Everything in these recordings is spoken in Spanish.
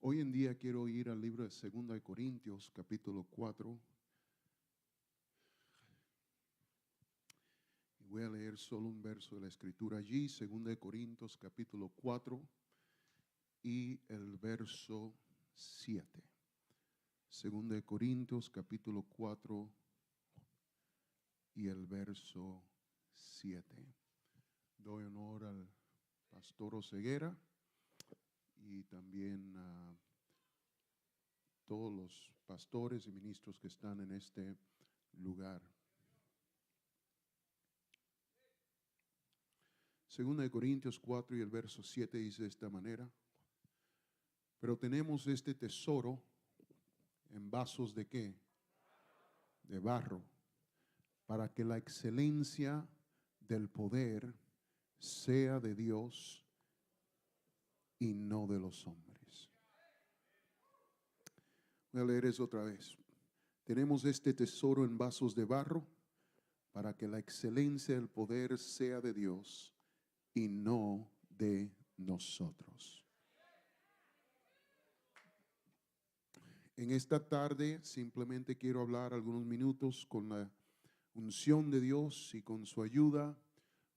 Hoy en día quiero ir al libro de 2 de Corintios, capítulo 4. Y voy a leer solo un verso de la escritura allí, 2 de Corintios, capítulo 4 y el verso 7. 2 de Corintios, capítulo 4 y el verso 7. Doy honor al pastor Oseguera y también a todos los pastores y ministros que están en este lugar. 2 de Corintios 4 y el verso 7 dice de esta manera: pero tenemos este tesoro en vasos de ¿qué? De barro, para que la excelencia del poder sea de Dios y no de los hombres. Voy a leer eso otra vez. Tenemos este tesoro en vasos de barro, para que la excelencia del poder sea de Dios y no de nosotros. En esta tarde simplemente quiero hablar algunos minutos con la unción de Dios y con su ayuda,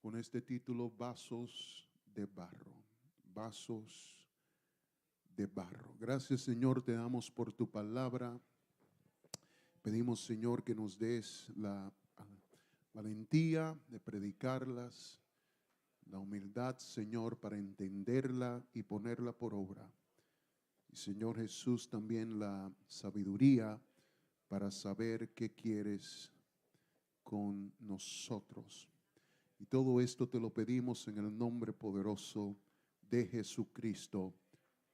con este título: vasos de barro. Vasos de barro. Gracias, Señor, te damos por tu palabra. Pedimos, Señor, que nos des la valentía de predicarlas, la humildad, Señor, para entenderla y ponerla por obra. Y, Señor Jesús, también la sabiduría para saber qué quieres con nosotros. Y todo esto te lo pedimos en el nombre poderoso de Jesucristo.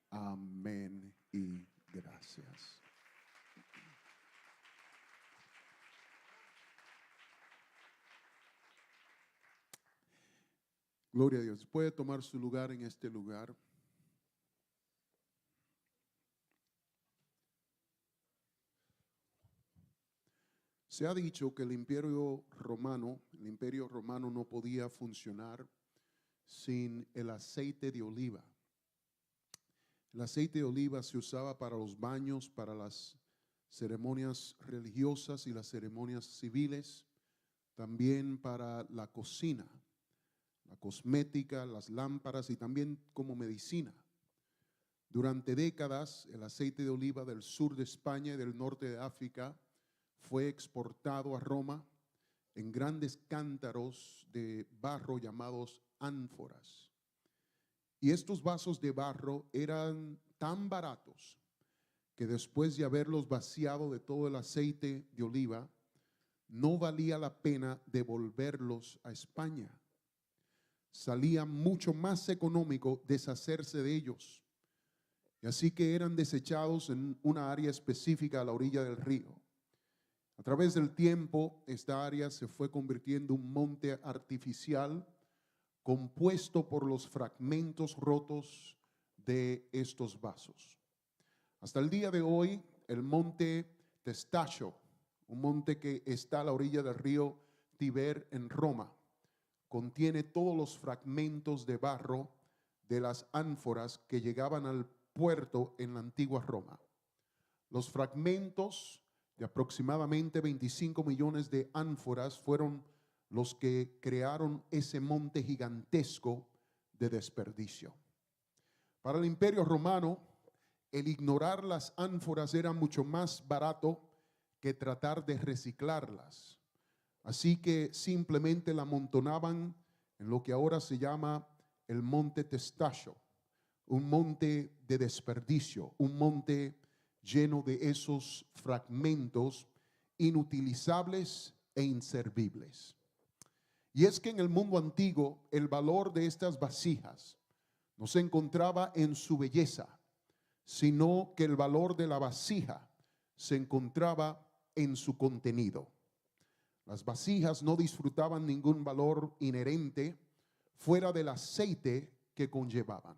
Amén y gracias. Gloria a Dios. Puede tomar su lugar en este lugar. Se ha dicho que el imperio romano no podía funcionar sin el aceite de oliva. El aceite de oliva se usaba para los baños, para las ceremonias religiosas y las ceremonias civiles, también para la cocina, la cosmética, las lámparas y también como medicina. Durante décadas, el aceite de oliva del sur de España y del norte de África fue exportado a Roma en grandes cántaros de barro llamados ánforas. Y estos vasos de barro eran tan baratos que después de haberlos vaciado de todo el aceite de oliva, no valía la pena devolverlos a España. Salía mucho más económico deshacerse de ellos. Y así que eran desechados en una área específica a la orilla del río. A través del tiempo, esta área se fue convirtiendo en un monte artificial compuesto por los fragmentos rotos de estos vasos. Hasta el día de hoy, el monte Testaccio, un monte que está a la orilla del río Tíber en Roma, contiene todos los fragmentos de barro de las ánforas que llegaban al puerto en la antigua Roma. Los fragmentos de aproximadamente 25 millones de ánforas fueron los que crearon ese monte gigantesco de desperdicio. Para el Imperio Romano, el ignorar las ánforas era mucho más barato que tratar de reciclarlas. Así que simplemente la amontonaban en lo que ahora se llama el monte Testaccio, un monte de desperdicio, un monte lleno de esos fragmentos inutilizables e inservibles. Y es que en el mundo antiguo el valor de estas vasijas no se encontraba en su belleza, sino que el valor de la vasija se encontraba en su contenido. Las vasijas no disfrutaban ningún valor inherente fuera del aceite que conllevaban.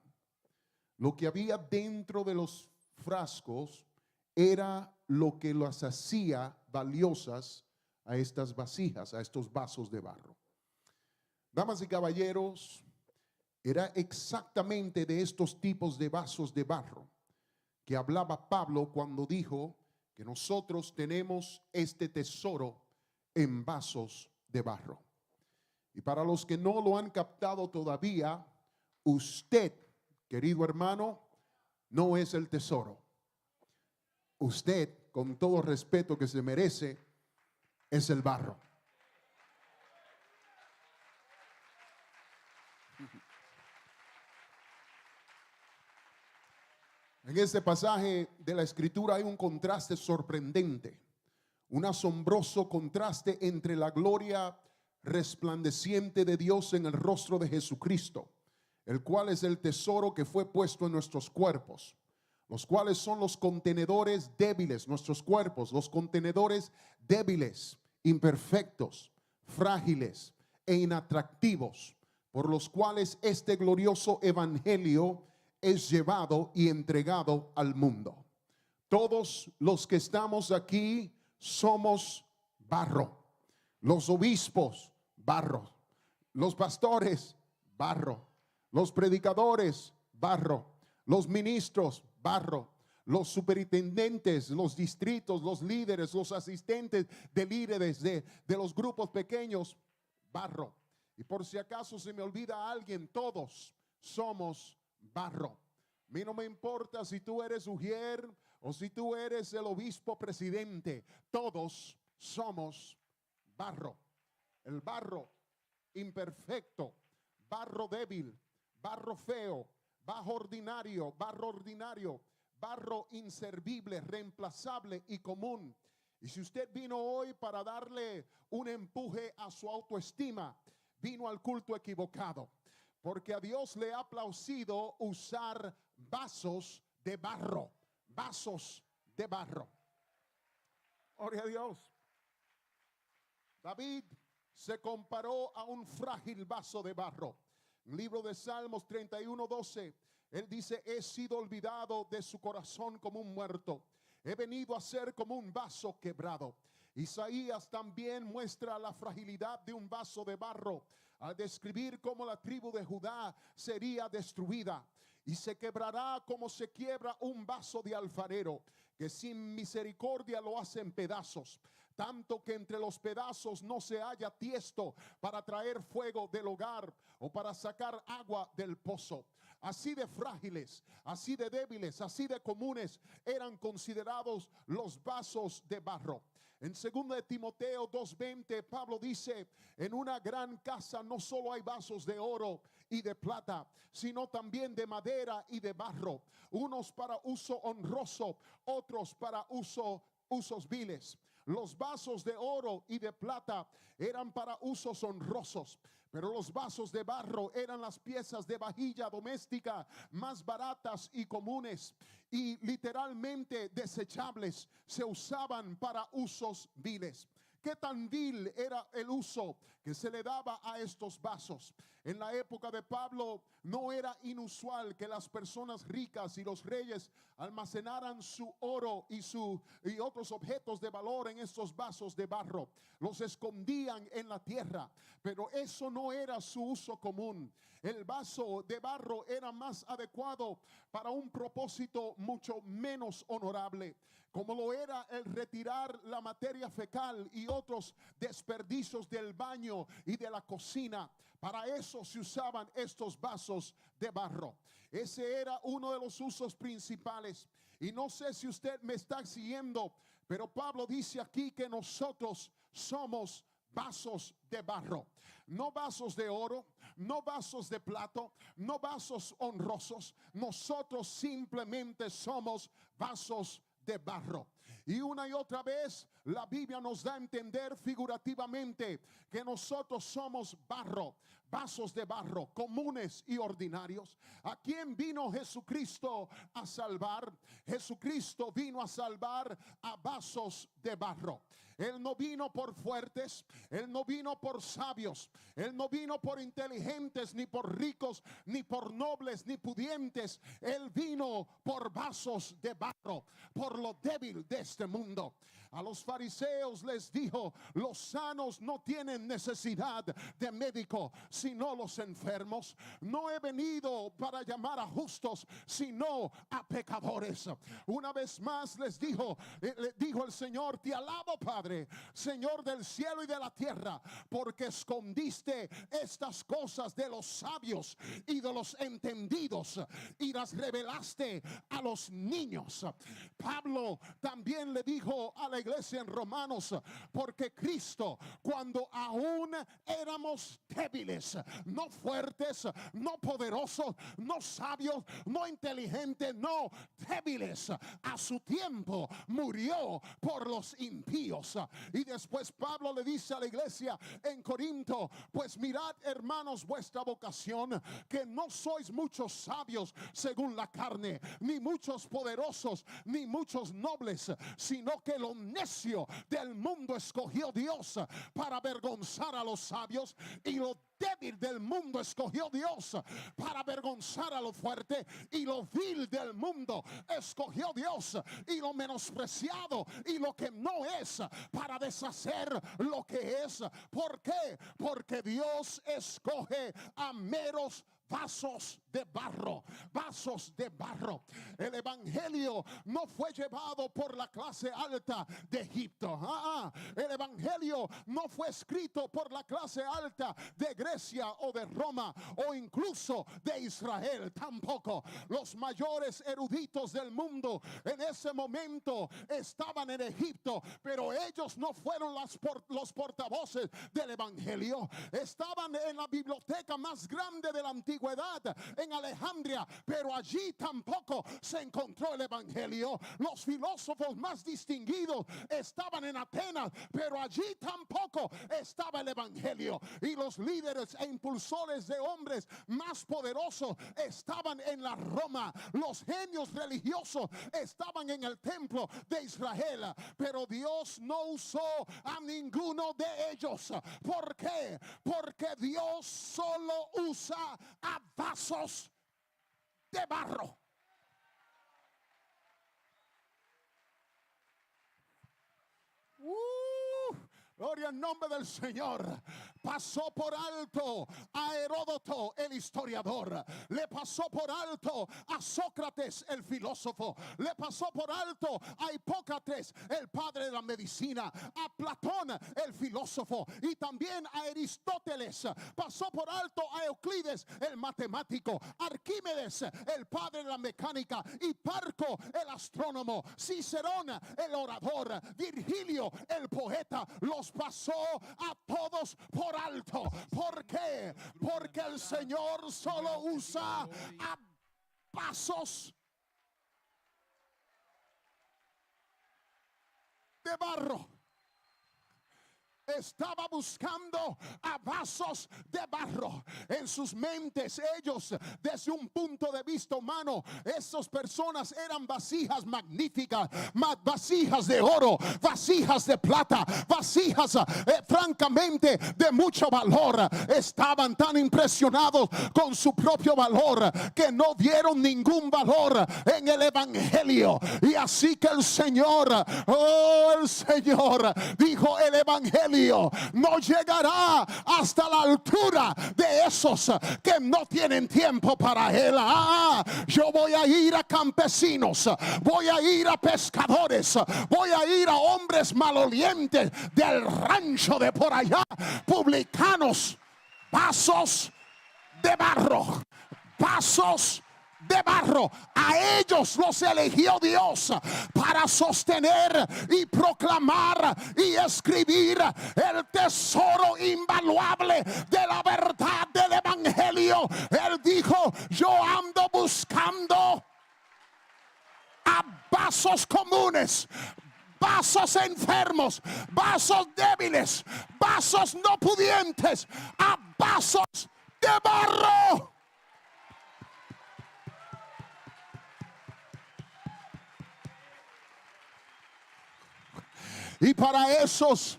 Lo que había dentro de los frascos era lo que las hacía valiosas a estas vasijas, a estos vasos de barro. Damas y caballeros, era exactamente de estos tipos de vasos de barro que hablaba Pablo cuando dijo que nosotros tenemos este tesoro en vasos de barro. Y para los que no lo han captado todavía, usted, querido hermano, no es el tesoro. Usted, con todo respeto que se merece, es el barro. En este pasaje de la Escritura hay un contraste sorprendente, un asombroso contraste entre la gloria resplandeciente de Dios en el rostro de Jesucristo, el cual es el tesoro que fue puesto en nuestros cuerpos, los cuales son los contenedores débiles, nuestros cuerpos, los contenedores débiles, imperfectos, frágiles e inatractivos, por los cuales este glorioso evangelio es llevado y entregado al mundo. Todos los que estamos aquí somos barro. Los obispos, barro. Los pastores, barro. Los predicadores, barro. Los ministros, barro. Los superintendentes, los distritos, los líderes, los asistentes de líderes de los grupos pequeños, barro. Y por si acaso se me olvida a alguien, todos somos barro. A mí no me importa si tú eres ujier o si tú eres el obispo presidente, todos somos barro. El barro imperfecto, barro débil, barro feo, barro ordinario, barro inservible, reemplazable y común. Y si usted vino hoy para darle un empuje a su autoestima, vino al culto equivocado. Porque a Dios le ha plausido usar vasos de barro. Vasos de barro. Gloria a Dios. David se comparó a un frágil vaso de barro. En el libro de Salmos 31:12, él dice: he sido olvidado de su corazón como un muerto. He venido a ser como un vaso quebrado. Isaías también muestra la fragilidad de un vaso de barro al describir cómo la tribu de Judá sería destruida y se quebrará como se quiebra un vaso de alfarero, que sin misericordia lo hace en pedazos, tanto que entre los pedazos no se halla tiesto para traer fuego del hogar o para sacar agua del pozo. Así de frágiles, así de débiles, así de comunes eran considerados los vasos de barro. En 2 de Timoteo 2:20, Pablo dice: en una gran casa no solo hay vasos de oro y de plata, sino también de madera y de barro, unos para uso honroso, otros para usos viles. Los vasos de oro y de plata eran para usos honrosos, pero los vasos de barro eran las piezas de vajilla doméstica más baratas y comunes, y literalmente desechables. Se usaban para usos viles. ¿Qué tan vil era el uso que se le daba a estos vasos? En la época de Pablo no era inusual que las personas ricas y los reyes almacenaran su oro y otros objetos de valor en estos vasos de barro. Los escondían en la tierra, pero eso no era su uso común. El vaso de barro era más adecuado para un propósito mucho menos honorable, como lo era el retirar la materia fecal y otros desperdicios del baño y de la cocina. Para eso se usaban estos vasos de barro. Ese era uno de los usos principales. Y no sé si usted me está siguiendo, pero Pablo dice aquí que nosotros somos vasos de barro. No vasos de oro, no vasos de plata, no vasos honrosos. Nosotros simplemente somos vasos de barro. Y una y otra vez la Biblia nos da a entender figurativamente que nosotros somos barro, vasos de barro comunes y ordinarios. ¿A quién vino Jesucristo a salvar? Jesucristo vino a salvar a vasos de barro. Él no vino por fuertes, Él no vino por sabios, Él no vino por inteligentes, ni por ricos, ni por nobles, ni pudientes. Él vino por vasos de barro, por lo débil de este mundo. A los fariseos les dijo: los sanos no tienen necesidad de médico, sino los enfermos. No he venido para llamar a justos, sino a pecadores. Una vez más le dijo el Señor: te alabo, Padre, Señor del cielo y de la tierra, porque escondiste estas cosas de los sabios y de los entendidos y las revelaste a los niños. Pablo también le dijo a la iglesia en Romanos: porque Cristo, cuando aún éramos débiles, no fuertes, no poderosos, no sabios, no inteligentes, no, débiles, a su tiempo murió por los impíos. Y después Pablo le dice a la iglesia en Corinto: pues mirad, hermanos, vuestra vocación, que no sois muchos sabios según la carne, ni muchos poderosos, ni muchos nobles, sino que lo necio del mundo escogió Dios para avergonzar a los sabios, y lo débil del mundo escogió Dios para avergonzar a lo fuerte, y lo vil del mundo escogió Dios, y lo menospreciado y lo que no es, para deshacer lo que es. ¿Por qué? Porque Dios escoge a meros vasos de barro, vasos de barro. El evangelio no fue llevado por la clase alta de Egipto. El evangelio no fue escrito por la clase alta de Grecia o de Roma o incluso de Israel. Tampoco. Los mayores eruditos del mundo en ese momento estaban en Egipto, pero ellos no fueron los portavoces del evangelio. Estaban en la biblioteca más grande de la antigüedad, en Alejandría, pero allí tampoco se encontró el evangelio. Los filósofos más distinguidos estaban en Atenas, pero allí tampoco estaba el evangelio. Y los líderes e impulsores de hombres más poderosos estaban en la Roma. Los genios religiosos estaban en el templo de Israel, pero Dios no usó a ninguno de ellos. ¿Por qué? Porque Dios solo usa a vasos de barro. Gloria al nombre del Señor. Pasó por alto a Heródoto el historiador, le pasó por alto a Sócrates el filósofo, le pasó por alto a Hipócrates el padre de la medicina, a Platón el filósofo, y también a Aristóteles. Pasó por alto a Euclides el matemático, Arquímedes el padre de la mecánica, Hiparco el astrónomo, Cicerón el orador, Virgilio el poeta. Los pasó a todos por alto. ¿Por qué? Porque el Señor solo usa a vasos de barro. Estaba buscando a vasos de barro. En sus mentes ellos, desde un punto de vista humano, esas personas eran vasijas magníficas, vasijas de oro, vasijas de plata, vasijas francamente de mucho valor. Estaban tan impresionados con su propio valor que no vieron ningún valor en el evangelio. Y así que el Señor dijo: el evangelio no llegará hasta la altura de esos que no tienen tiempo para él. Yo voy a ir a campesinos, voy a ir a pescadores, voy a ir a hombres malolientes del rancho de por allá, publicanos, vasos de barro, vasos de barro. A ellos los eligió Dios para sostener y proclamar y escribir el tesoro invaluable de la verdad del evangelio. Él dijo: yo ando buscando a vasos comunes, vasos enfermos, vasos débiles, vasos no pudientes, a vasos de barro. Y para esos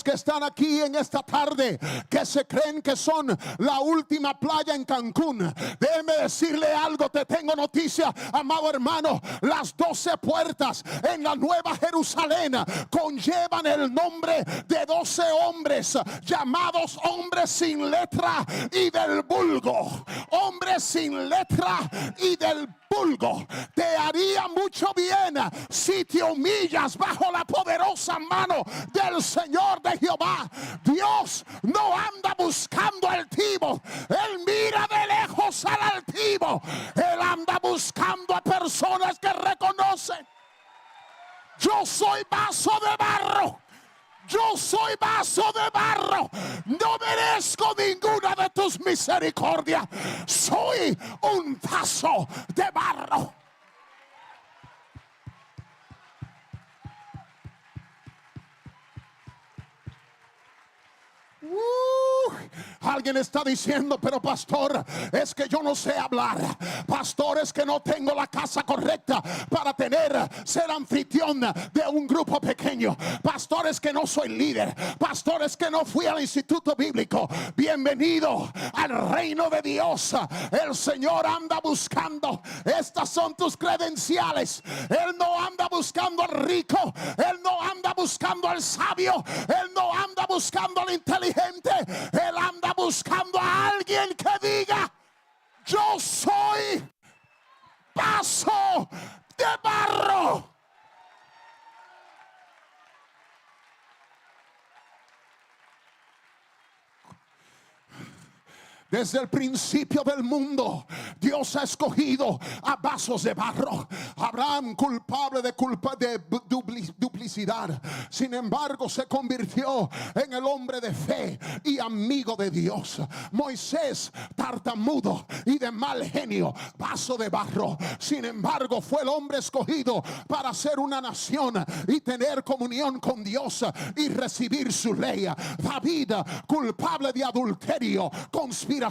que están aquí en esta tarde, que se creen que son la última playa en Cancún, déjeme decirle algo, te tengo noticia, amado hermano. Las 12 puertas en la Nueva Jerusalén conllevan el nombre de 12 hombres llamados hombres sin letra y del vulgo. Hombres sin letra y del vulgo. Te haría mucho bien si te humillas bajo la poderosa mano del Señor de Jehová. Dios no anda buscando altivo. Él mira de lejos al altivo. Él anda buscando a personas que reconocen: yo soy vaso de barro. Yo soy vaso de barro. No merezco ninguna de tus misericordias. Soy un vaso de barro. Alguien está diciendo: pero pastor, es que yo no sé hablar. Pastor, es que no tengo la casa correcta para ser anfitrión de un grupo pequeño. Pastor, es que no soy líder. Pastor, es que no fui al instituto bíblico. Bienvenido al reino de Dios. El Señor anda buscando. Estas son tus credenciales. Él no anda buscando al rico. Él no anda buscando al sabio. Él no anda buscando al inteligente. Él anda buscando a alguien que diga: yo soy vaso de barro. Desde el principio del mundo, Dios ha escogido a vasos de barro. Abraham, culpable de duplicidad, sin embargo se convirtió en el hombre de fe y amigo de Dios. Moisés, tartamudo y de mal genio, vaso de barro, sin embargo fue el hombre escogido para ser una nación y tener comunión con Dios y recibir su ley. David, culpable de adulterio, conspiración,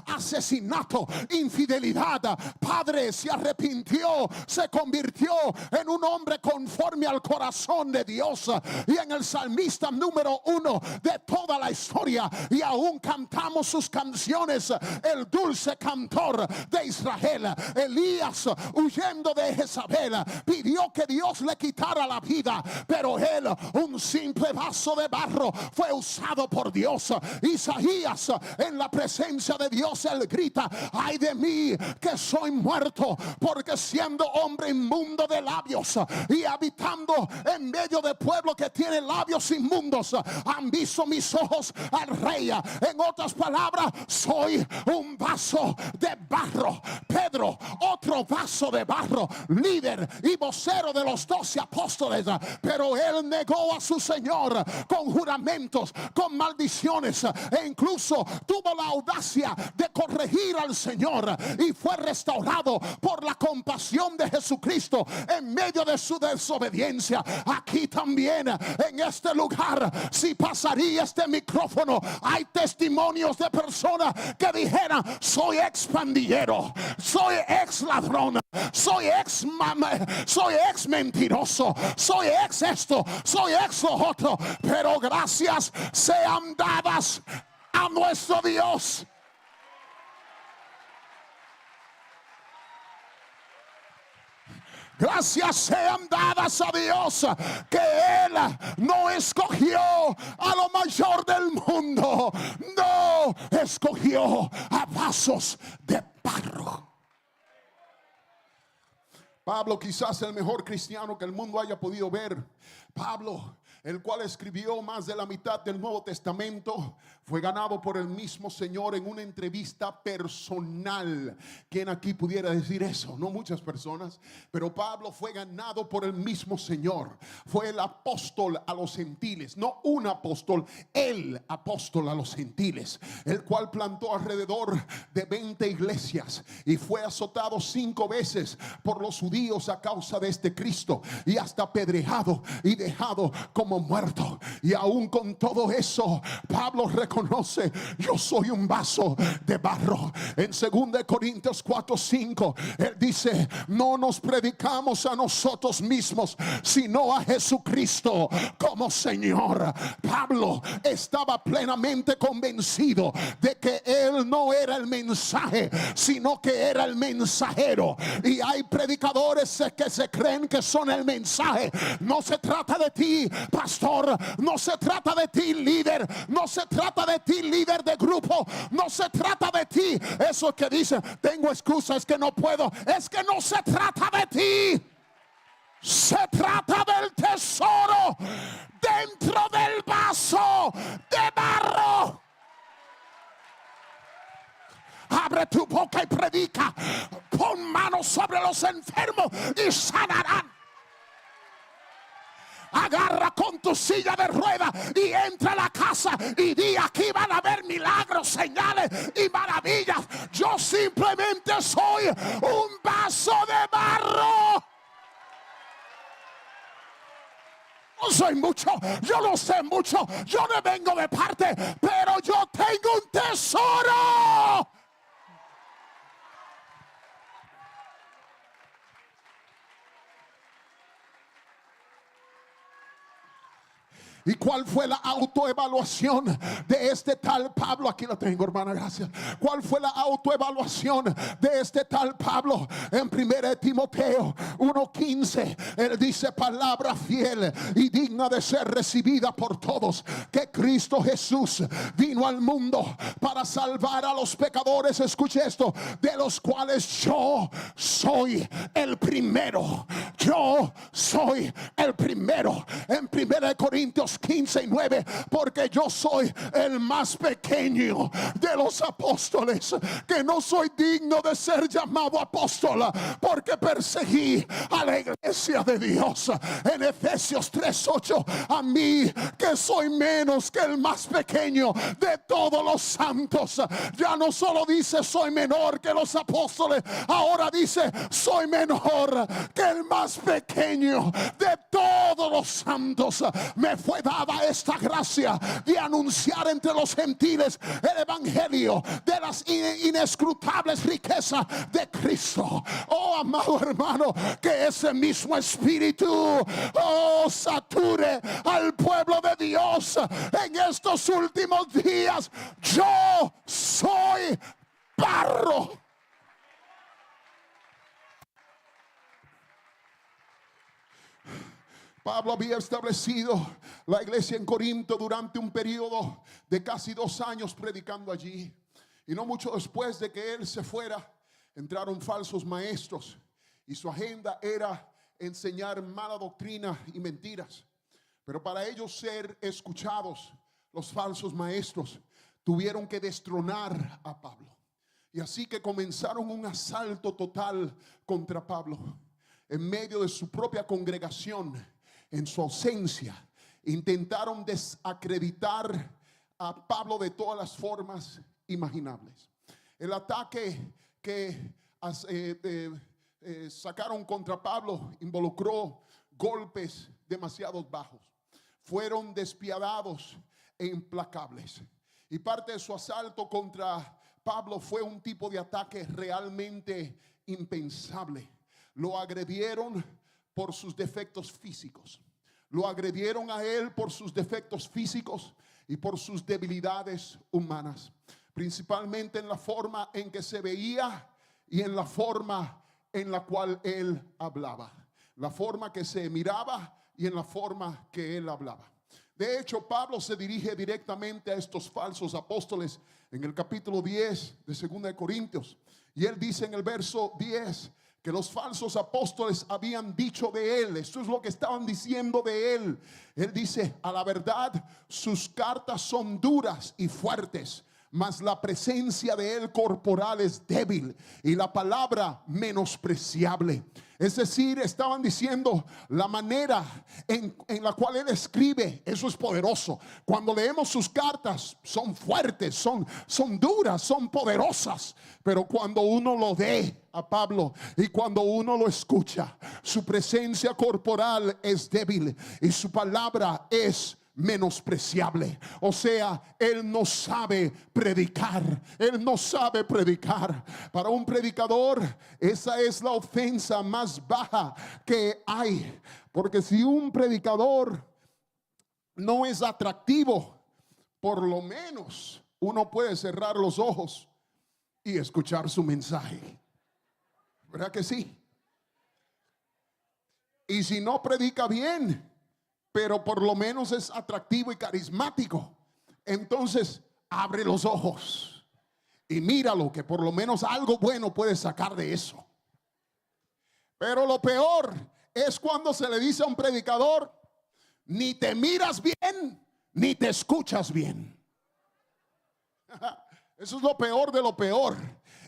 asesinato, infidelidad, padre, se arrepintió, se convirtió en un hombre conforme al corazón de Dios, y en el salmista número 1 de toda la historia, y aún cantamos sus canciones, el dulce cantor de Israel. Elías, huyendo de Jezabel, pidió que Dios le quitara la vida, pero él, un simple vaso de barro, fue usado por Dios. Isaías, en la presencia de Dios, él grita: ay de mí que soy muerto, porque siendo hombre inmundo de labios y habitando en medio de pueblo que tiene labios inmundos, han visto mis ojos al rey. En otras palabras, soy un vaso de barro. Pedro, otro vaso de barro, líder y vocero de los 12 apóstoles, pero él negó a su Señor con juramentos, con maldiciones, e incluso tuvo la audacia de corregir al Señor, y fue restaurado por la compasión de Jesucristo en medio de su desobediencia. Aquí también, en este lugar, si pasaría este micrófono, hay testimonios de personas que dijeran: soy ex pandillero, soy ex ladrón, soy ex mentiroso, soy ex esto, soy ex lo otro, pero gracias sean dadas a nuestro Dios. Gracias sean dadas a Dios, que Él no escogió a lo mayor del mundo, no, escogió a vasos de barro. Pablo, quizás el mejor cristiano que el mundo haya podido ver. Pablo, el cual escribió más de la mitad del Nuevo Testamento, fue ganado por el mismo Señor en una entrevista personal. ¿Quién aquí pudiera decir eso? No muchas personas, pero Pablo fue ganado por el mismo Señor. Fue el apóstol a los gentiles, no un apóstol, el apóstol a los gentiles, el cual plantó alrededor de 20 iglesias y fue azotado 5 veces por los judíos a causa de este Cristo, y hasta apedrejado y dejado como como muerto. Y aún con todo eso, Pablo reconoce: yo soy un vaso de barro. En 2 Corintios 4:5 él dice: no nos predicamos a nosotros mismos, sino a Jesucristo como Señor. Pablo estaba plenamente convencido de que él no era el mensaje, sino que era el mensajero. Y hay predicadores que se creen que son el mensaje. No se trata de ti, pastor. No se trata de ti, líder. No se trata de ti, líder de grupo. No se trata de ti. Eso que dicen: tengo excusas, es que no puedo. Es que no se trata de ti. Se trata del tesoro dentro del vaso de barro. Abre tu boca y predica. Pon manos sobre los enfermos y sanarán. Agarra con tu silla de ruedas y entra a la casa y di: aquí van a haber milagros, señales y maravillas. Yo simplemente soy un vaso de barro. No soy mucho, yo no sé mucho, yo no vengo de parte, pero yo tengo un tesoro. ¿Y cuál fue la autoevaluación de este tal Pablo? Aquí lo tengo, hermana, gracias. ¿Cuál fue la autoevaluación de este tal Pablo? En 1 Timoteo 1:15 él dice: palabra fiel y digna de ser recibida por todos, que Cristo Jesús vino al mundo para salvar a los pecadores. Escuche esto: de los cuales yo soy el primero. Yo soy el primero. En 1 Corintios 15:9, porque yo soy el más pequeño de los apóstoles, que no soy digno de ser llamado apóstol, porque perseguí a la iglesia de Dios. En Efesios 3:8, a mí, que soy menos que el más pequeño de todos los santos. Ya no solo dice soy menor que los apóstoles, ahora dice soy menor que el más pequeño de todos los santos. Me fue dada esta gracia de anunciar entre los gentiles el evangelio de las inescrutables riquezas de Cristo. Oh, amado hermano, que ese mismo espíritu, oh, sature al pueblo de Dios en estos últimos días. Yo soy barro. Pablo había establecido la iglesia en Corinto durante un periodo de casi 2 años predicando allí. Y no mucho después de que él se fuera, entraron falsos maestros. Y su agenda era enseñar mala doctrina y mentiras. Pero para ellos ser escuchados, los falsos maestros tuvieron que destronar a Pablo. Y así que comenzaron un asalto total contra Pablo. En medio de su propia congregación, en su ausencia, intentaron desacreditar a Pablo de todas las formas imaginables. El ataque que sacaron contra Pablo involucró golpes demasiado bajos. Fueron despiadados e implacables. Y parte de su asalto contra Pablo fue un tipo de ataque realmente impensable. Lo agredieron por sus defectos físicos. Lo agredieron a él por sus defectos físicos y por sus debilidades humanas, principalmente en la forma en que se veía y en la forma en la cual él hablaba, la forma que se miraba y en la forma que él hablaba. De hecho, Pablo se dirige directamente a estos falsos apóstoles en el capítulo 10 de 2 Corintios, y él dice en el verso 10 que los falsos apóstoles habían dicho de él. Esto es lo que estaban diciendo de él. Él dice: a la verdad, sus cartas son duras y fuertes, mas la presencia de él corporal es débil y la palabra menospreciable. Es decir, estaban diciendo la manera en la cual él escribe, eso es poderoso. Cuando leemos sus cartas, son fuertes, son duras, son poderosas. Pero cuando uno lo ve a Pablo y cuando uno lo escucha, su presencia corporal es débil y su palabra es menospreciable. O sea, él no sabe predicar. Él no sabe predicar. Para un predicador, esa es la ofensa más baja que hay. Porque si un predicador no es atractivo, por lo menos uno puede cerrar los ojos y escuchar su mensaje. ¿Verdad que sí? Y si no predica bien, pero por lo menos es atractivo y carismático, entonces abre los ojos y míralo, que por lo menos algo bueno puedes sacar de eso. Pero lo peor es cuando se le dice a un predicador: ni te miras bien, ni te escuchas bien. Eso es lo peor de lo peor.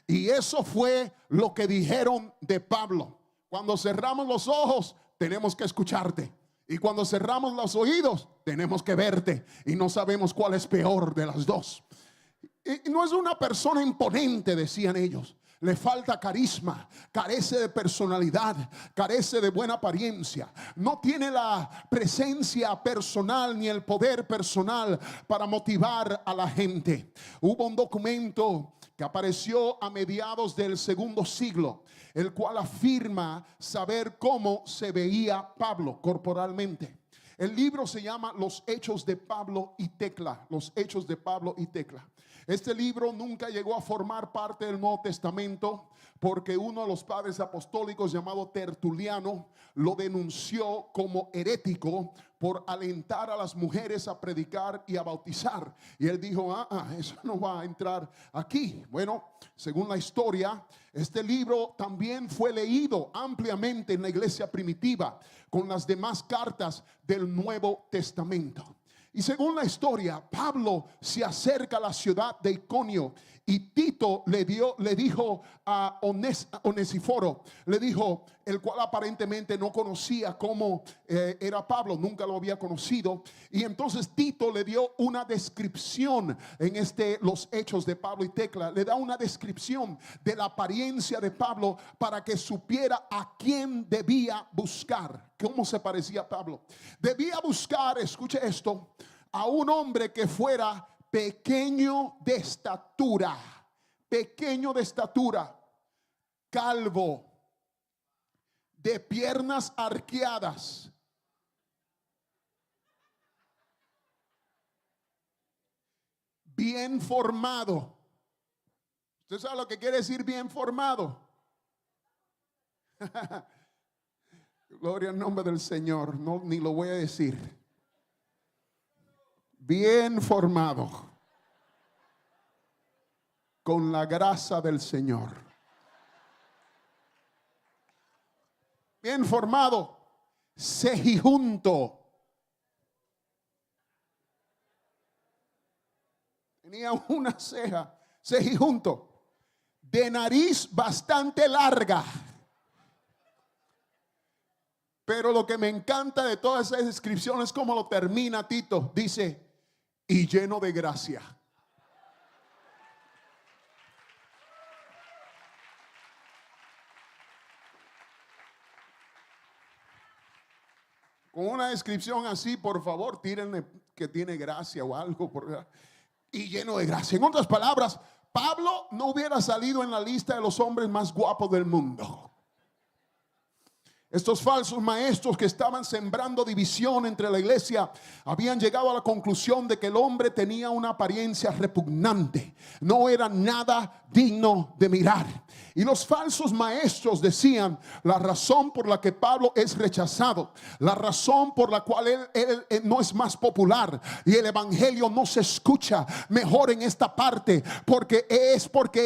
Y eso fue lo que dijeron de Pablo: cuando cerramos los ojos, tenemos que escucharte. Y cuando cerramos los oídos, tenemos que verte. Y no sabemos cuál es peor de las dos. Y no es una persona imponente, decían ellos. Le falta carisma, carece de personalidad, carece de buena apariencia. No tiene la presencia personal ni el poder personal para motivar a la gente. Hubo un documento que apareció a mediados del segundo siglo, el cual afirma saber cómo se veía Pablo corporalmente. El libro se llama Los Hechos de Pablo y Tecla. Los Hechos de Pablo y Tecla. Este libro nunca llegó a formar parte del Nuevo Testamento porque uno de los padres apostólicos, llamado Tertuliano, lo denunció como herético por alentar a las mujeres a predicar y a bautizar. Y él dijo: eso no va a entrar aquí. Bueno, según la historia, este libro también fue leído ampliamente en la iglesia primitiva con las demás cartas del Nuevo Testamento. Y según la historia, Pablo se acerca a la ciudad de Iconio y Tito le dijo a Onesíforo, le dijo, el cual aparentemente no conocía cómo era Pablo, nunca lo había conocido. Y entonces Tito le dio una descripción en los Hechos de Pablo y Tecla. Le da una descripción de la apariencia de Pablo para que supiera a quién debía buscar, cómo se parecía a Pablo. Debía buscar, escuche esto, a un hombre que fuera pequeño de estatura, calvo, de piernas arqueadas, bien formado. ¿Usted sabe lo que quiere decir bien formado? Gloria al nombre del Señor. No, ni lo voy a decir. Bien formado, con la gracia del Señor. Bien formado, cejijunto. Tenía una ceja, cejijunto, de nariz bastante larga. Pero lo que me encanta de todas esas descripciones es cómo lo termina Tito. Dice: y lleno de gracia. Con una descripción así, por favor, tírenle que tiene gracia o algo. Y lleno de gracia. En otras palabras, Pablo no hubiera salido en la lista de los hombres más guapos del mundo. Estos falsos maestros que estaban sembrando división entre la iglesia habían llegado a la conclusión de que el hombre tenía una apariencia repugnante, no era nada digno de mirar. Y los falsos maestros decían: la razón por la que Pablo es rechazado, la razón por la cual él no es más popular y el evangelio no se escucha mejor en esta parte, porque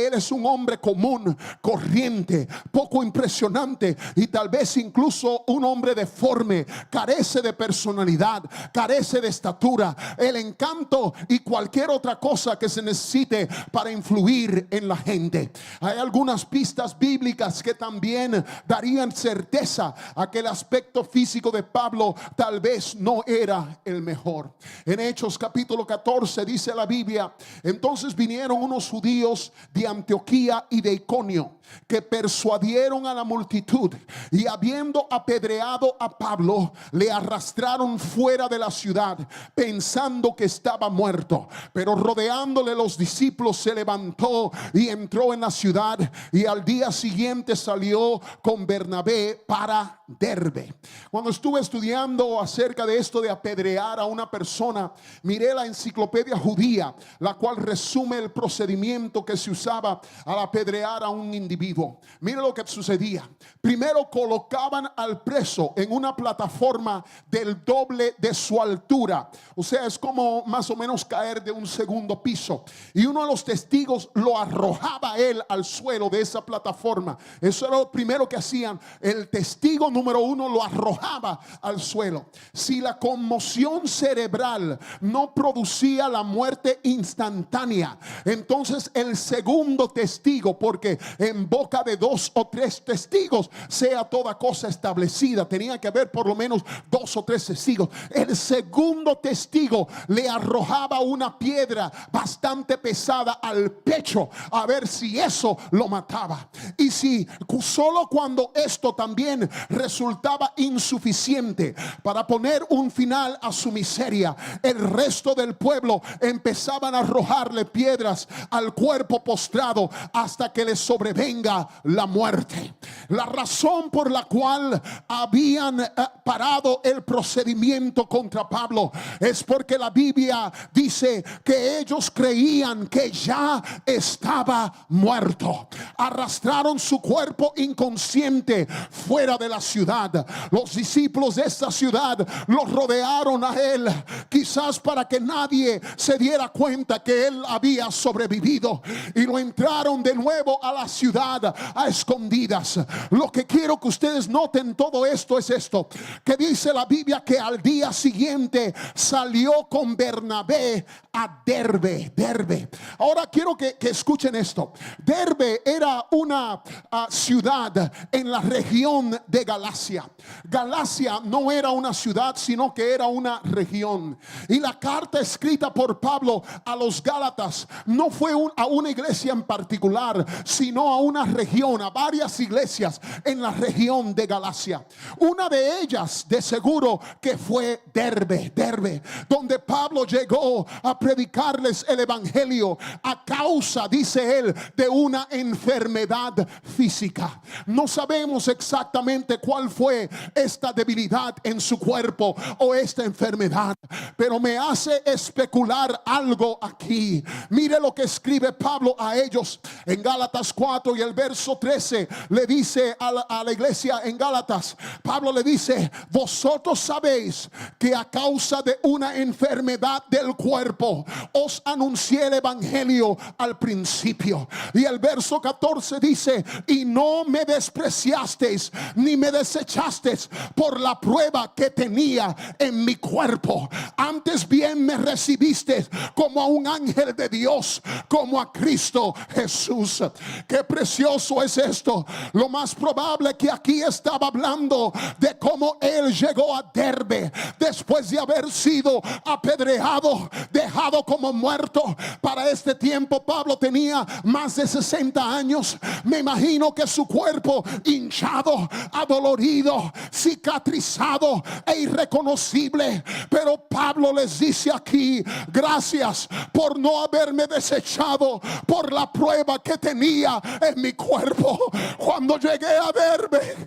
él es un hombre común, corriente, poco impresionante y tal vez sin incluso un hombre deforme, carece de personalidad, carece de estatura, el encanto y cualquier otra cosa que se necesite para influir en la gente. Hay algunas pistas bíblicas que también darían certeza a que el aspecto físico de Pablo tal vez no era el mejor. En Hechos capítulo 14 dice la Biblia: entonces vinieron unos judíos de Antioquía y de Iconio, que persuadieron a la multitud, y habiendo apedreado a Pablo, le arrastraron fuera de la ciudad, pensando que estaba muerto. Pero rodeándole los discípulos, se levantó y entró en la ciudad, y al día siguiente salió con Bernabé para Derbe. Cuando estuve estudiando acerca de esto de apedrear a una persona, miré la enciclopedia judía, la cual resume el procedimiento que se usaba al apedrear a un individuo. Mire lo que sucedía. Primero colocaban al preso en una plataforma del doble de su altura, o sea, es como más o menos caer de un segundo piso, y uno de los testigos lo arrojaba a él al suelo de esa plataforma. Eso era lo primero que hacían. El testigo número uno lo arrojaba al suelo. Si la conmoción cerebral no producía la muerte instantánea, entonces el segundo testigo, porque en boca de 2 o 3 testigos sea toda cosa establecida, tenía que haber por lo menos 2 o 3 testigos. El segundo testigo le arrojaba una piedra bastante pesada al pecho, a ver si eso lo mataba. Y si solo cuando esto también resultaba insuficiente para poner un final a su miseria, el resto del pueblo empezaban a arrojarle piedras al cuerpo postrado hasta que le sobrevenga la muerte. La razón por la cual habían parado el procedimiento contra Pablo es porque la Biblia dice que ellos creían que ya estaba muerto. Arrastraron su cuerpo inconsciente fuera de la ciudad. Los discípulos de esta ciudad lo rodearon a él, quizás para que nadie se diera cuenta que él había sobrevivido, y lo entraron de nuevo a la ciudad a escondidas. Lo que quiero que ustedes noten todo esto es esto, que dice la Biblia que al día siguiente salió con Bernabé a Derbe. Ahora quiero que escuchen esto. Derbe era una ciudad en la región de Galacia. Galacia no era una ciudad, sino que era una región. Y la carta escrita por Pablo a los Gálatas no fue a una iglesia en particular, sino a una región, a varias iglesias en la región de Galacia. Una de ellas de seguro que fue Derbe, donde Pablo llegó a predicarles el evangelio a causa, dice él, de una enfermedad física. No sabemos exactamente cuál fue esta debilidad en su cuerpo o esta enfermedad, pero me hace especular algo aquí. Mire lo que escribe Pablo a ellos en Gálatas 4 y el verso 13. Le dice a la iglesia en Gálatas, Pablo le dice: vosotros sabéis que a causa de una enfermedad del cuerpo os anuncié el evangelio al principio. Y el verso 14 dice: y no me despreciasteis ni me desechasteis por la prueba que tenía en mi cuerpo, antes bien me recibisteis como a un ángel de Dios, como a Cristo Jesús. Qué precioso es esto. Lo más probable que aquí estaba hablando de cómo él llegó a Derbe después de haber sido apedreado, dejado como muerto. Para este tiempo Pablo tenía más de 60 años. Me imagino que su cuerpo hinchado, adolorido, cicatrizado e irreconocible. Pero Pablo les dice aquí: gracias por no haberme desechado por la prueba que tenía en mi cuerpo. Cuando llegué a Derbe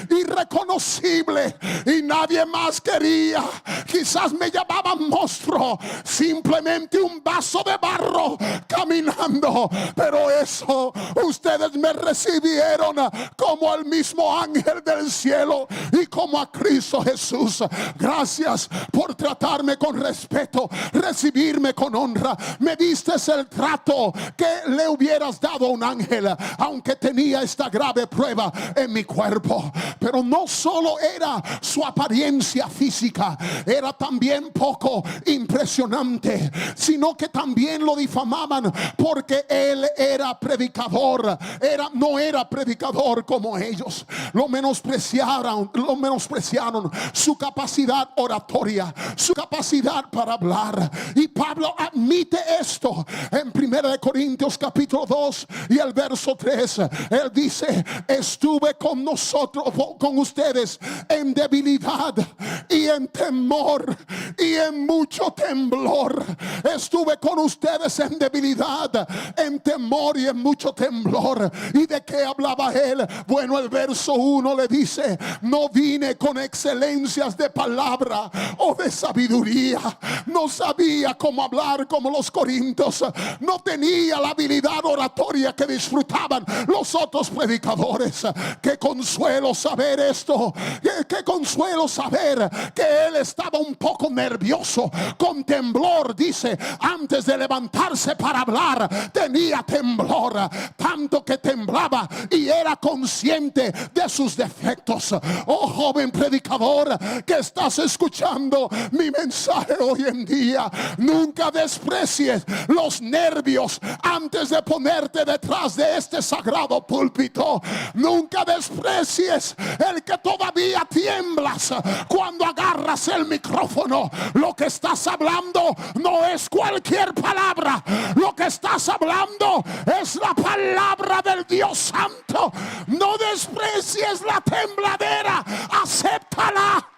y irreconocible y nadie más quería. Quizás me llamaban monstruo, simplemente un vaso de barro caminando, pero eso ustedes me recibieron como al mismo ángel del cielo y como a Cristo Jesús. Gracias por tratarme con respeto, recibirme con honra. Me diste el trato que le hubieras dado a un ángel, aunque tenía esta grave prueba en mi cuerpo. Pero no solo era su apariencia física, era también poco impresionante, sino que también lo difamaban porque él era predicador. No era predicador como ellos. Lo menospreciaron su capacidad oratoria, su capacidad para hablar. Y Pablo admite esto en 1 Corintios capítulo 2 y el verso 3. Él dice: estuve con ustedes en debilidad y en temor y en mucho temblor. Estuve con ustedes en debilidad, en temor y en mucho temblor. ¿Y de qué hablaba él? Bueno, el verso 1 le dice: no vine con excelencias de palabra o de sabiduría. No sabía cómo hablar como los corintios. No tenía la habilidad oratoria que disfrutaban los otros predicadores. Qué consuelo saber esto. Qué consuelo saber que él estaba un poco nervioso, con temblor. Dice: antes de levantarse para hablar tenía temblor, tanto que temblaba y era consciente de sus defectos. Oh joven predicador que estás escuchando mi mensaje hoy en día, nunca desprecies los nervios antes de ponerte detrás de este sagrado púlpito. Nunca desprecies el que todavía tiemblas cuando agarras el micrófono. Lo que estás hablando no es cualquier palabra. Lo que estás hablando es la palabra del Dios Santo. No desprecies la tembladera, acéptala.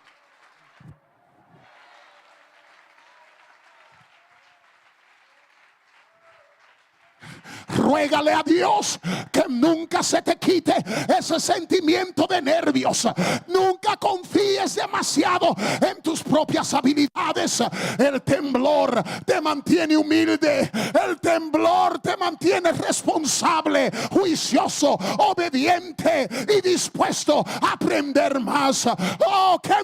Ruégale a Dios que nunca se te quite ese sentimiento de nervios. Nunca confíes demasiado en tus propias habilidades. El temblor te mantiene humilde. El temblor te mantiene responsable, juicioso, obediente y dispuesto a aprender más. Oh, que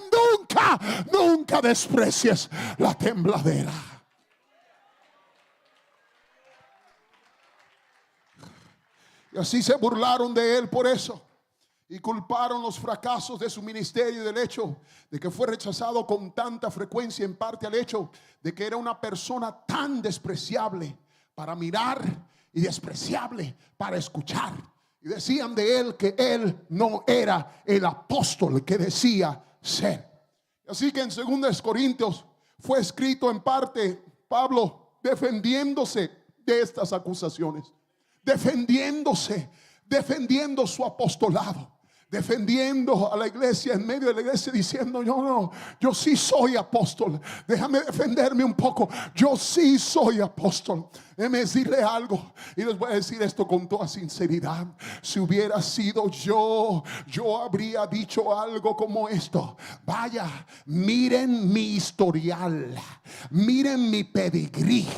nunca desprecies la tembladera. Y así se burlaron de él por eso, y culparon los fracasos de su ministerio y del hecho de que fue rechazado con tanta frecuencia, en parte al hecho de que era una persona tan despreciable para mirar y despreciable para escuchar. Y decían de él que él no era el apóstol que decía ser. Así que en 2 Corintios fue escrito en parte Pablo defendiéndose de estas acusaciones, defendiendo su apostolado, defendiendo a la iglesia, en medio de la iglesia, diciendo: yo sí soy apóstol. Déjame defenderme un poco. Yo sí soy apóstol. Déjame decirle algo, y les voy a decir esto con toda sinceridad. Si hubiera sido yo habría dicho algo como esto: vaya, miren mi historial, miren mi pedigrí.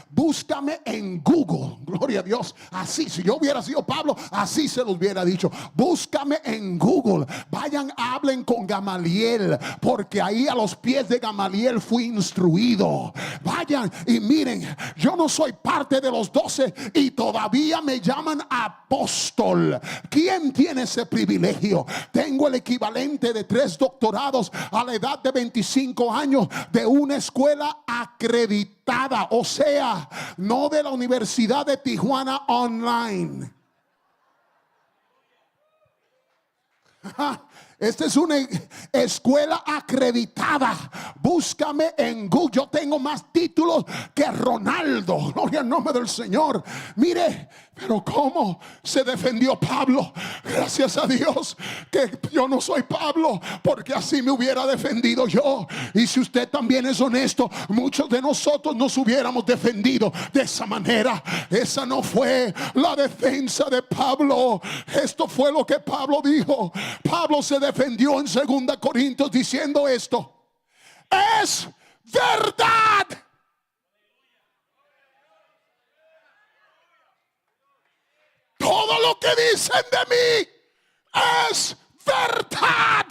Búscame en Google. Gloria a Dios. Así, si yo hubiera sido Pablo, así se lo hubiera dicho. Búscame en Google. Vayan, hablen con Gamaliel, porque ahí a los pies de Gamaliel fui instruido. Vayan y miren, yo no soy parte de los 12 y todavía me llaman apóstol. ¿Quién tiene ese privilegio? Tengo el equivalente de 3 doctorados a la edad de 25 años de una escuela acreditada, o sea, no de la Universidad de Tijuana online. Esta es una escuela acreditada. Búscame en Google. Yo tengo más títulos que Ronaldo. Gloria al nombre del Señor. Mire, pero cómo se defendió Pablo. Gracias a Dios que yo no soy Pablo, porque así me hubiera defendido yo. Y si usted también es honesto, muchos de nosotros nos hubiéramos defendido de esa manera. Esa no fue la defensa de Pablo. Esto fue lo que Pablo dijo. Pablo se defendió en 2 Corintios diciendo esto: es verdad. Todo lo que dicen de mí es verdad.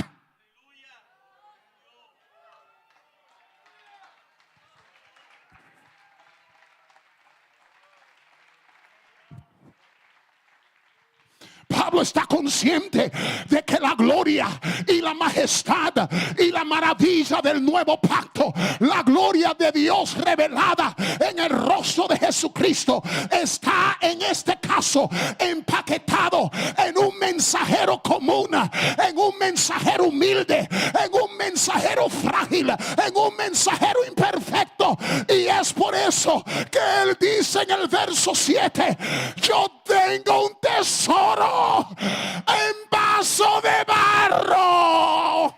Pablo está consciente de que la gloria y la majestad y la maravilla del nuevo pacto, la gloria de Dios revelada en el rostro de Jesucristo, está en este caso empaquetado en un mensajero común, en un mensajero humilde, en un mensajero frágil, en un mensajero imperfecto. Y es por eso que él dice en el verso 7: yo tengo un tesoro en vaso de barro.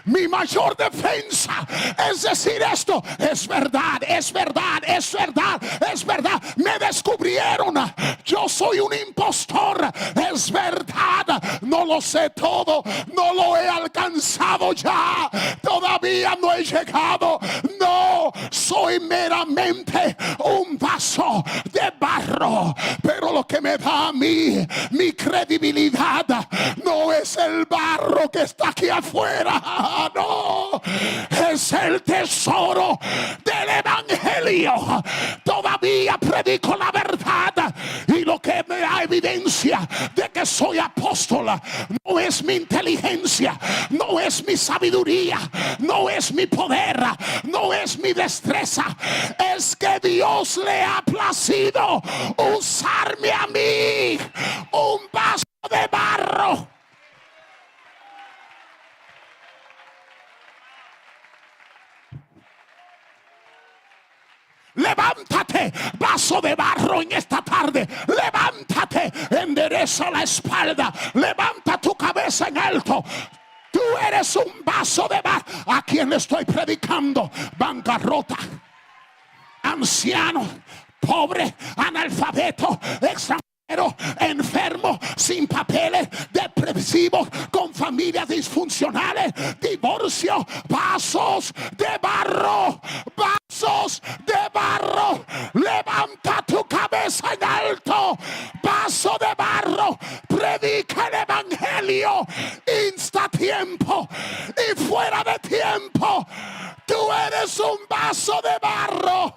Mi mayor defensa es decir esto: es verdad, es verdad, es verdad, es verdad. Me descubrieron, yo soy un impostor, es verdad. No lo sé todo, no lo he alcanzado ya, todavía no he llegado. No, soy meramente un vaso de barro. Pero lo que me da a mí mi credibilidad no es el barro que está aquí afuera. No, es el tesoro del evangelio. Todavía predico la verdad, y lo que me da evidencia de que soy apóstol no es mi inteligencia, no es mi sabiduría, no es mi poder, no es mi destreza. Es que Dios le ha placido usarme a mí, un vaso de barro. Levántate, vaso de barro, en esta tarde. Levántate, endereza la espalda, levanta tu cabeza en alto. Tú eres un vaso de barro. ¿A quién le estoy predicando? Bancarrota, anciano, pobre, analfabeto, extranjero, enfermo, sin papeles, depresivos, con familias disfuncionales, divorcio, vasos de barro, vasos de barro. Levanta tu cabeza en alto, vaso de barro. Predica el evangelio, insta tiempo y fuera de tiempo. Tú eres un vaso de barro.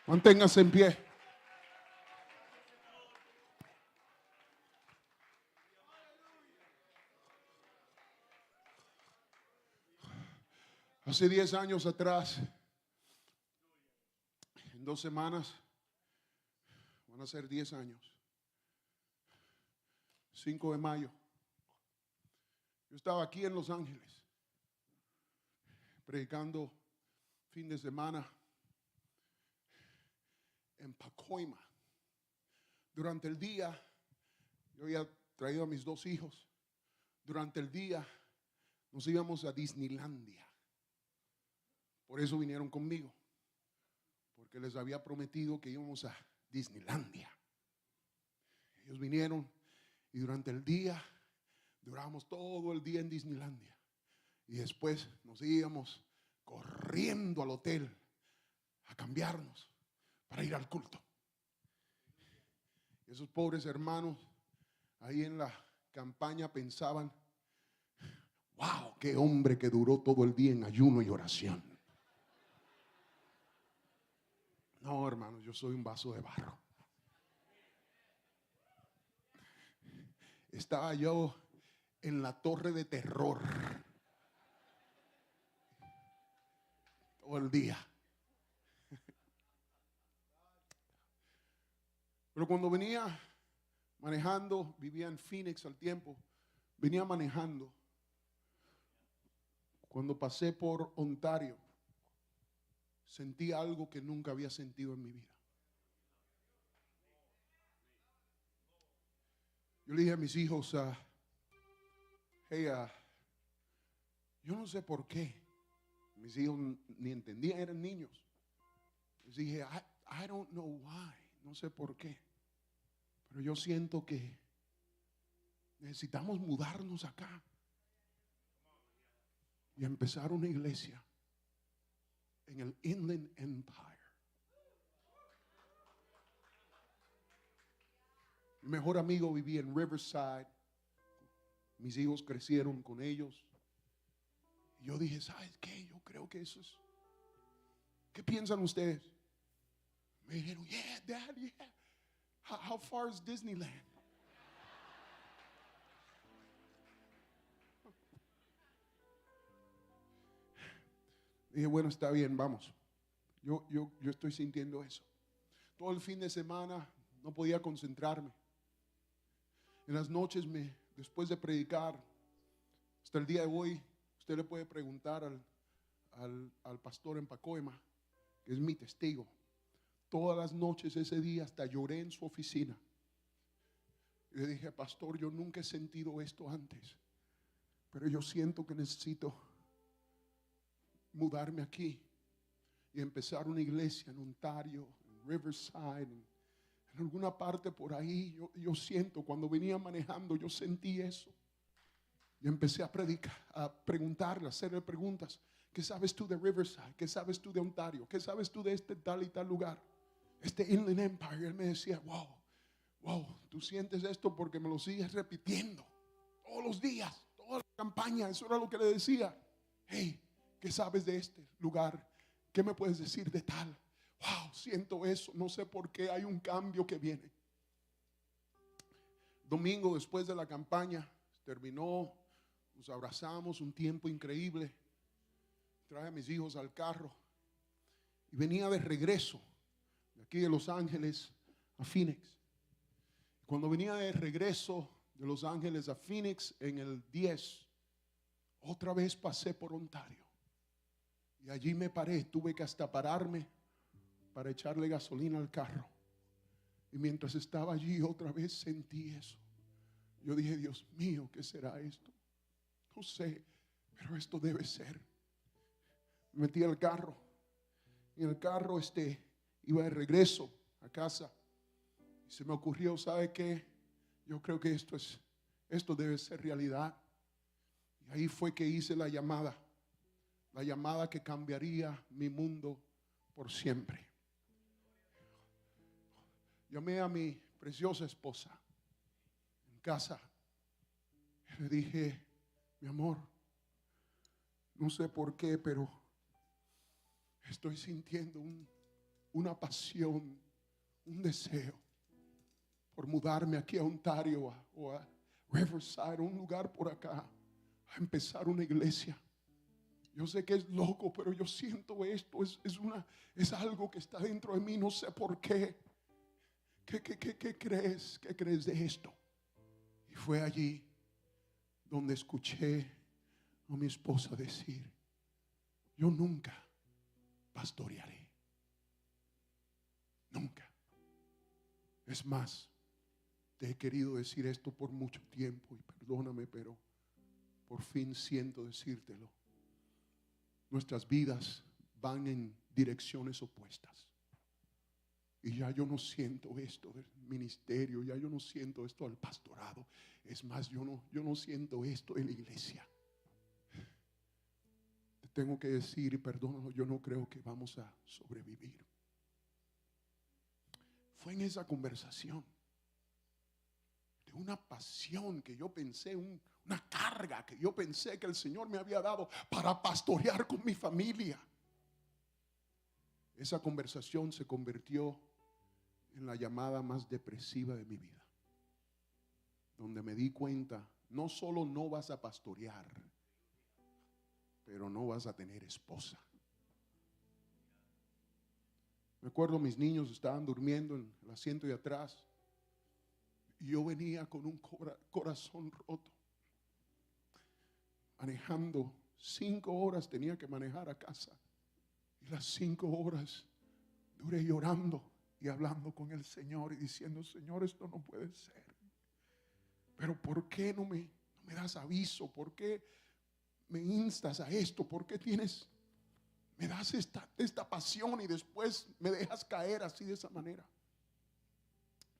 Manténgase en pie. Hace 10 años atrás, en 2 semanas, van a ser 10 años. 5 de mayo. Yo estaba aquí en Los Ángeles, predicando fin de semana en Pacoima. Durante el día, yo había traído a mis 2 hijos. Durante el día nos íbamos a Disneylandia. Por eso vinieron conmigo, porque les había prometido que íbamos a Disneylandia. Ellos vinieron y durante el día duramos todo el día en Disneylandia. Y después nos íbamos corriendo al hotel a cambiarnos para ir al culto. Esos pobres hermanos ahí en la campaña pensaban: wow, qué hombre que duró todo el día en ayuno y oración. No, hermano, yo soy un vaso de barro. Estaba yo en la torre de terror todo el día. Pero cuando venía manejando, vivía en Phoenix al tiempo, venía manejando. Cuando pasé por Ontario, sentí algo que nunca había sentido en mi vida. Yo le dije a mis hijos, hey, yo no sé por qué. Mis hijos ni entendían, eran niños. Les dije, I don't know why. No sé por qué. Pero yo siento que necesitamos mudarnos acá y empezar una iglesia en el Inland Empire. Mi mejor amigo vivía en Riverside. Mis hijos crecieron con ellos. Y yo dije, ¿sabes qué? Yo creo que eso es. ¿Qué piensan ustedes? Me dijeron, yeah, Dad, yeah. How far is Disneyland? Dije, bueno, está bien, vamos. Yo estoy sintiendo eso. Todo el fin de semana no podía concentrarme. En las noches, después de predicar, hasta el día de hoy, usted le puede preguntar al pastor en Pacoima, que es mi testigo. Todas las noches ese día hasta lloré en su oficina. Y le dije, pastor, yo nunca he sentido esto antes, pero yo siento que necesito mudarme aquí y empezar una iglesia en Ontario, en Riverside, en alguna parte por ahí. Yo siento, cuando venía manejando, yo sentí eso. Y empecé a predicar, a preguntarle, a hacerle preguntas. ¿Qué sabes tú de Riverside? ¿Qué sabes tú de Ontario? ¿Qué sabes tú de este tal y tal lugar? Este Inland Empire. Él me decía, wow, tú sientes esto porque me lo sigues repitiendo todos los días, toda la campaña. Eso era lo que le decía. Hey, ¿qué sabes de este lugar? ¿Qué me puedes decir de tal? Wow, siento eso. No sé por qué hay un cambio que viene. Domingo después de la campaña terminó, nos abrazamos, un tiempo increíble. Traje a mis hijos al carro y venía de regreso de aquí de Los Ángeles a Phoenix. Cuando venía de regreso de Los Ángeles a Phoenix en el 10, otra vez pasé por Ontario y allí me paré. Tuve que hasta pararme para echarle gasolina al carro. Y mientras estaba allí otra vez sentí eso. Yo dije, Dios mío, ¿qué será esto? No sé, pero esto debe ser. Me metí al carro. Y en el carro iba de regreso a casa. Y se me ocurrió, ¿sabe qué? Yo creo que esto debe ser realidad. Y ahí fue que hice la llamada que cambiaría mi mundo por siempre. Llamé a mi preciosa esposa en casa. Le dije, mi amor, no sé por qué, pero estoy sintiendo una pasión, un deseo por mudarme aquí a Ontario o a Riverside, un lugar por acá, a empezar una iglesia. Yo sé que es loco, pero yo siento esto, es algo que está dentro de mí, no sé por qué. ¿Qué crees? ¿Qué crees de esto? Y fue allí donde escuché a mi esposa decir, yo nunca pastorearé. Nunca. Es más, te he querido decir esto por mucho tiempo y perdóname, pero por fin siento decírtelo. Nuestras vidas van en direcciones opuestas. Y ya yo no siento esto del ministerio, ya yo no siento esto del pastorado. Es más, yo no siento esto en la iglesia. Te tengo que decir, y perdónalo, yo no creo que vamos a sobrevivir. Fue en esa conversación de una pasión que yo pensé, una carga que yo pensé que el Señor me había dado para pastorear con mi familia. Esa conversación se convirtió en la llamada más depresiva de mi vida, donde me di cuenta, no solo no vas a pastorear, pero no vas a tener esposa. Me acuerdo, mis niños estaban durmiendo en el asiento de atrás y yo venía con un corazón roto, manejando 5 horas, tenía que manejar a casa, y las 5 horas duré llorando y hablando con el Señor y diciendo: Señor, esto no puede ser, pero ¿por qué no me das aviso? ¿Por qué me instas a esto? ¿Por qué me das esta pasión y después me dejas caer así, de esa manera?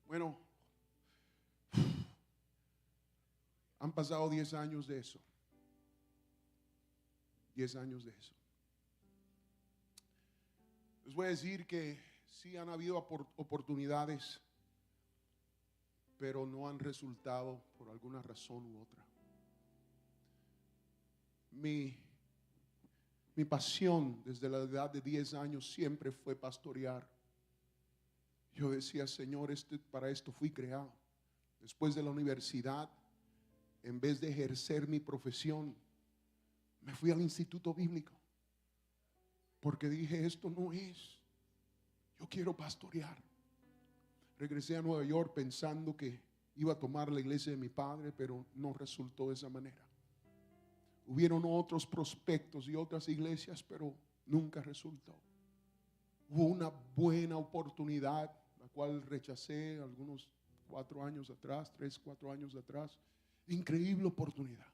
Bueno, han pasado 10 años de eso. 10 años de eso. Les voy a decir que sí han habido oportunidades, pero no han resultado por alguna razón u otra. Mi pasión desde la edad de 10 años siempre fue pastorear. Yo decía: Señor, para esto fui creado. Después de la universidad, en vez de ejercer mi profesión, me fui al instituto bíblico, porque dije: esto no es, yo quiero pastorear. Regresé a Nueva York pensando que iba a tomar la iglesia de mi padre, pero no resultó de esa manera. Hubieron otros prospectos y otras iglesias, pero nunca resultó. Hubo una buena oportunidad, la cual rechacé algunos 4 años atrás, 3, 4 años atrás. Increíble oportunidad.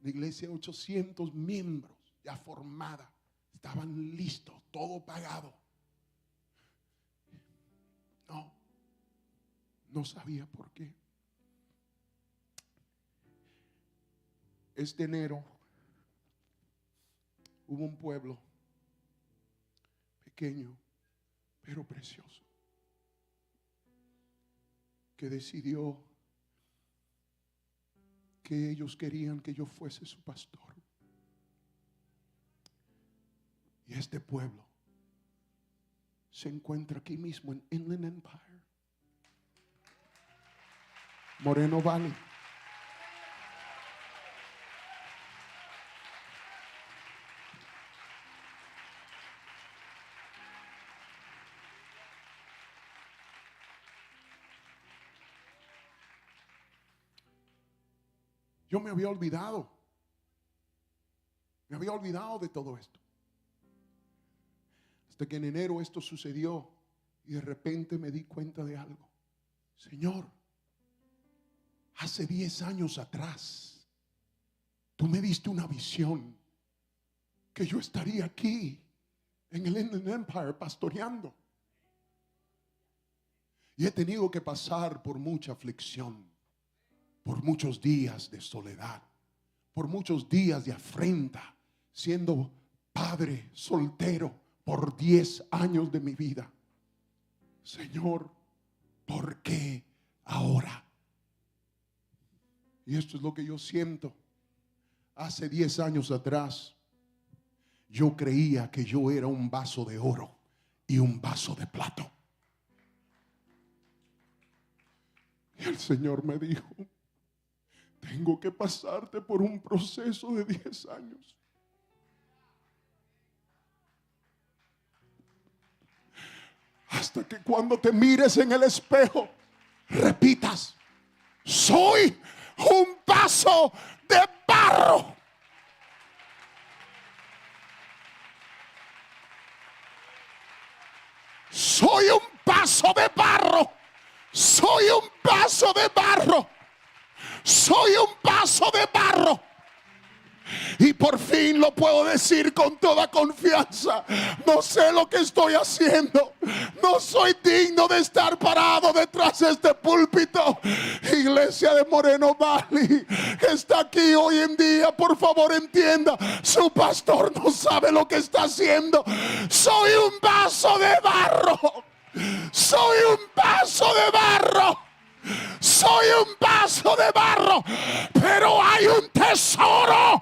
La iglesia de 800 miembros, ya formada, estaban listos, todo pagado. No sabía por qué. Este enero hubo un pueblo pequeño pero precioso que decidió que ellos querían que yo fuese su pastor. Y este pueblo se encuentra aquí mismo en Inland Empire, Moreno Valley. Yo me había olvidado de todo esto, hasta que en enero esto sucedió y de repente me di cuenta de algo. Señor, hace 10 años atrás tú me diste una visión que yo estaría aquí en el Inland Empire pastoreando, y he tenido que pasar por mucha aflicción, por muchos días de soledad, por muchos días de afrenta, siendo padre soltero por 10 años de mi vida. Señor, ¿por qué ahora? Y esto es lo que yo siento. Hace 10 años atrás, yo creía que yo era un vaso de oro y un vaso de plata. Y el Señor me dijo: tengo que pasarte por un proceso de 10 años. Hasta que cuando te mires en el espejo, repitas: soy un vaso de barro. Soy un vaso de barro. Soy un vaso de barro. Soy un vaso de barro. Y por fin lo puedo decir con toda confianza: no sé lo que estoy haciendo, no soy digno de estar parado detrás de este púlpito. Iglesia de Moreno Valley que está aquí hoy en día, por favor entienda, su pastor no sabe lo que está haciendo. Soy un vaso de barro. Soy un vaso de barro. Soy un vaso de barro, pero hay un tesoro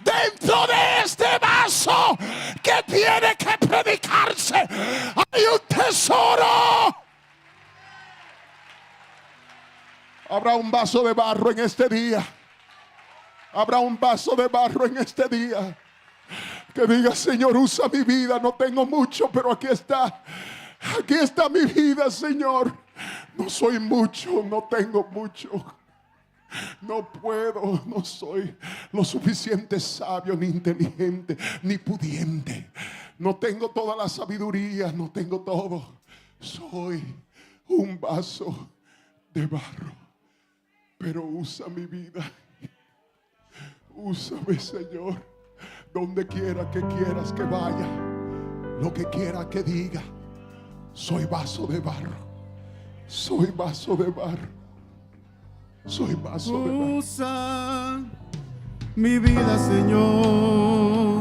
dentro de este vaso que tiene que predicarse. Hay un tesoro. Habrá un vaso de barro en este día. Habrá un vaso de barro en este día. Que diga: Señor, usa mi vida. No tengo mucho, pero aquí está. Aquí está mi vida, Señor. No soy mucho, no tengo mucho. No puedo, no soy lo suficiente sabio, ni inteligente, ni pudiente. No tengo toda la sabiduría, no tengo todo. Soy un vaso de barro. Pero usa mi vida. Úsame, Señor. Donde quiera que quieras que vaya, lo que quiera que diga, soy vaso de barro. Soy vaso de barro. Soy vaso de barro. Usa mi vida, Señor.